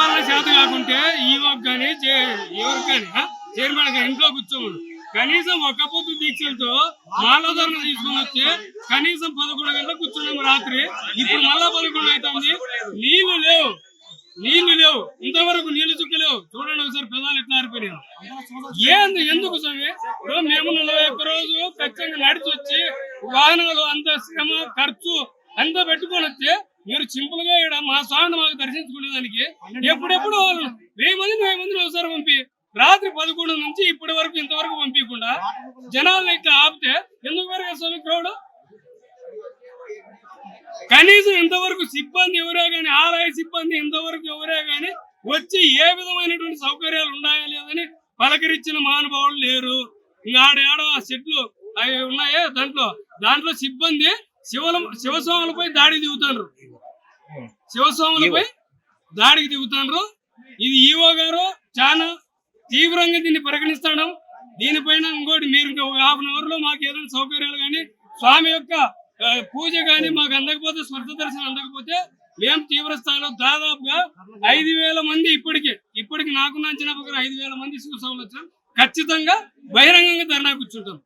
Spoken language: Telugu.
పరిపాలన చేత కాకుంటే ఈవోకి కానీ ఎవరికి కానీ చైర్మన్ కానీ ఇంట్లో కూర్చోమను. కనీసం ఒక్క పొద్దు దీక్షలతో మాలధరణ తీసుకుని వస్తే కనీసం 11 గంటలకు కూర్చున్నాము రాత్రి. ఇప్పుడు మళ్ళా 11 అవుతుంది. నీళ్లు లేవు ఇంతవరకు నీళ్లు చుక్కలేవు. చూడండి ఒకసారి పెదాలు ఎట్లా ఆరిపోయినాయి. ఎందుకు స్వామి? ఇప్పుడు మేము 41 రోజు ఖచ్చితంగా నడిచి వచ్చి వాహనాలు అంత శ్రమ ఖర్చు అంతా పెట్టుకొని వస్తే మీరు సింపుల్ గా ఇక్కడ మా స్వామిని మాకు దర్శించుకునేదానికి ఎప్పుడెప్పుడు 1000 మందిని ఒకసారి పంపి రాత్రి 11 నుంచి ఇప్పటి వరకు ఇంతవరకు పంపించకుండా జనాలను ఇట్లా ఆపితే ఎందుకు పెరగా స్వామి క్రౌడ్? కనీసం ఇంతవరకు సిబ్బంది ఎవరే గాని, ఆలయ సిబ్బంది ఇంతవరకు ఎవరే గాని వచ్చి ఏ విధమైనటువంటి సౌకర్యాలు ఉన్నాయా లేదని పలకరించిన మహానుభావులు లేరు. ఇంకా ఆడ సెట్లు అవి ఉన్నాయే దాంట్లో సిబ్బంది శివస్వాములపై దాడికి దిగుతాండ్రు. ఇది ఈవో గారు చాలా తీవ్రంగా దీన్ని పరిగణిస్తాం. దీనిపైన ఇంకోటి మీరు ఒక ½ గంట లో మాకు ఏదైనా సౌకర్యాలు కానీ స్వామి యొక్క పూజ కానీ మాకు అందకపోతే, స్వర్గ దర్శనం అందకపోతే మేము తీవ్ర స్థాయిలో దాదాపుగా 5000 మంది ఇప్పటికి నాకున్న అంచనా ప్రకారం 5000 మంది శివస్వాములు వచ్చారు. ఖచ్చితంగా బహిరంగంగా ధర్నా కూర్చుంటాం.